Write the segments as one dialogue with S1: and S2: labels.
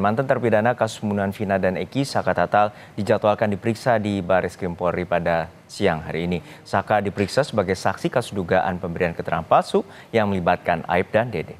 S1: Mantan terpidana kasus pembunuhan Vina dan Eki, Saka Tatal, dijadwalkan diperiksa di Bareskrim Polri pada siang hari ini. Saka diperiksa sebagai saksi kasus dugaan pemberian keterangan palsu yang melibatkan Aib dan Dede.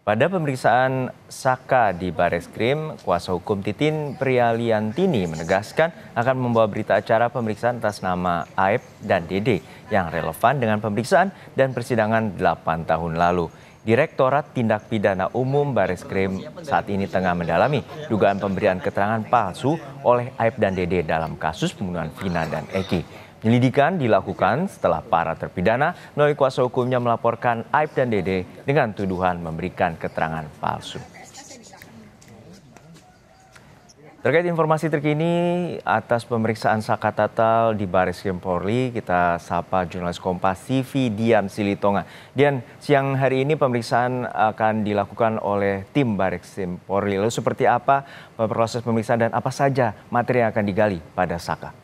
S1: Pada pemeriksaan Saka di Bareskrim, kuasa hukum Titin Prialiantini menegaskan akan membawa berita acara pemeriksaan atas nama Aib dan Dede yang relevan dengan pemeriksaan dan persidangan 8 tahun lalu. Direktorat Tindak Pidana Umum Bareskrim saat ini tengah mendalami dugaan pemberian keterangan palsu oleh Aib dan Dede dalam kasus pembunuhan Vina dan Eki. Penyelidikan dilakukan setelah para terpidana melalui kuasa hukumnya melaporkan Aib dan Dede dengan tuduhan memberikan keterangan palsu. Terkait informasi terkini atas pemeriksaan Saka Tatal di Bareskrim Polri, kita sapa jurnalis Kompas TV Dian Silitonga. Dian, siang hari ini pemeriksaan akan dilakukan oleh tim Bareskrim Polri. Lalu seperti apa proses pemeriksaan dan apa saja materi yang akan digali pada Saka?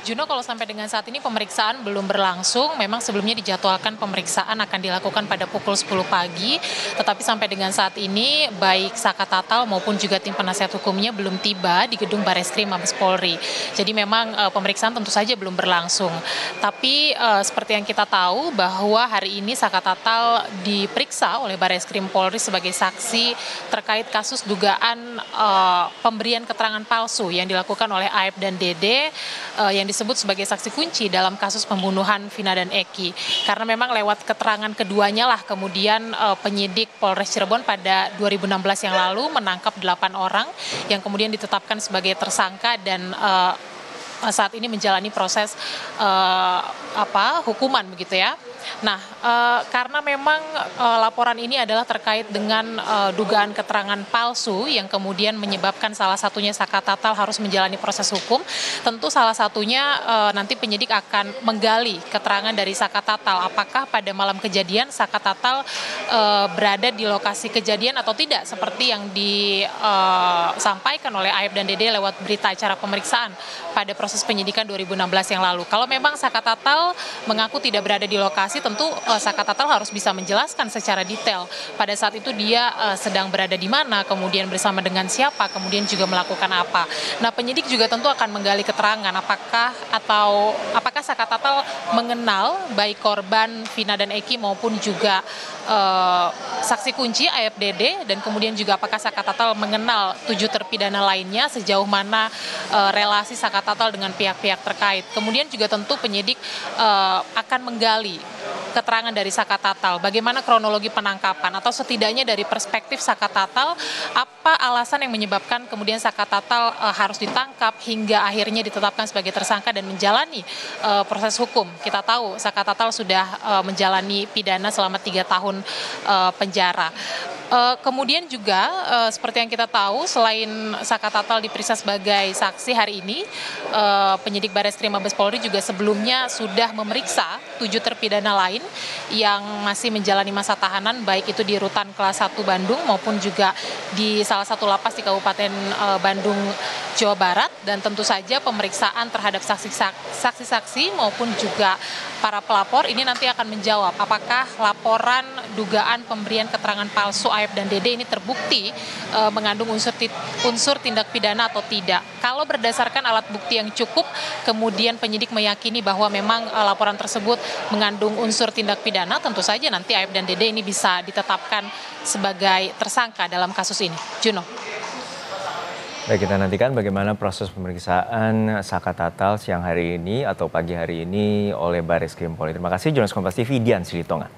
S2: Juno, kalau sampai dengan saat ini pemeriksaan belum berlangsung, memang sebelumnya dijadwalkan pemeriksaan akan dilakukan pada pukul 10 pagi, tetapi sampai dengan saat ini baik Saka Tatal maupun juga tim penasihat hukumnya belum tiba di gedung Bareskrim Mabes Polri. Jadi memang pemeriksaan tentu saja belum berlangsung. Tapi seperti yang kita tahu bahwa hari ini Saka Tatal diperiksa oleh Bareskrim Polri sebagai saksi terkait kasus dugaan pemberian keterangan palsu yang dilakukan oleh Aib dan Dede yang disebut sebagai saksi kunci dalam kasus pembunuhan Vina dan Eki. Karena memang lewat keterangan keduanya lah kemudian penyidik Polres Cirebon pada 2016 yang lalu menangkap 8 orang yang kemudian ditetapkan sebagai tersangka dan saat ini menjalani proses hukuman begitu ya. Nah, karena memang laporan ini adalah terkait dengan dugaan keterangan palsu yang kemudian menyebabkan salah satunya Saka Tatal harus menjalani proses hukum, tentu salah satunya nanti penyidik akan menggali keterangan dari Saka Tatal. Apakah pada malam kejadian Saka Tatal berada di lokasi kejadian atau tidak, seperti yang disampaikan oleh Aib dan Dede lewat berita acara pemeriksaan pada proses penyidikan 2016 yang lalu. Kalau memang Saka Tatal mengaku tidak berada di lokasi, tentu Saka Tatal harus bisa menjelaskan secara detail pada saat itu dia sedang berada di mana, kemudian bersama dengan siapa, kemudian juga melakukan apa. Nah, penyidik juga tentu akan menggali keterangan apakah Saka Tatal mengenal baik korban Vina dan Eki maupun juga saksi kunci Aib Dede, dan kemudian juga apakah Saka Tatal mengenal 7 terpidana lainnya, sejauh mana relasi Saka Tatal dengan pihak-pihak terkait. Kemudian juga tentu penyidik akan menggali keterangan dari Saka Tatal, bagaimana kronologi penangkapan atau setidaknya dari perspektif Saka Tatal, apa alasan yang menyebabkan kemudian Saka Tatal harus ditangkap hingga akhirnya ditetapkan sebagai tersangka dan menjalani proses hukum. Kita tahu Saka Tatal sudah menjalani pidana selama 3 tahun penjara. Kemudian juga seperti yang kita tahu, selain Saka Tatal diperiksa sebagai saksi hari ini, penyidik Bareskrim Mabes Polri juga sebelumnya sudah memeriksa 7 terpidana lain yang masih menjalani masa tahanan, baik itu di Rutan Kelas 1 Bandung maupun juga di salah satu lapas di Kabupaten Bandung, Jawa Barat. Dan tentu saja pemeriksaan terhadap saksi-saksi maupun juga para pelapor ini nanti akan menjawab apakah laporan dugaan pemberian keterangan palsu Aib dan Dede ini terbukti mengandung unsur tindak pidana atau tidak. Kalau berdasarkan alat bukti yang cukup, kemudian penyidik meyakini bahwa memang laporan tersebut mengandung unsur tindak pidana, tentu saja nanti Aib dan Dede ini bisa ditetapkan sebagai tersangka dalam kasus ini. Juno.
S1: Baik, kita nantikan bagaimana proses pemeriksaan Saka Tatal siang hari ini atau pagi hari ini oleh Bareskrim Polri. Terima kasih jurnalis Kompas TV Dian Silitonga.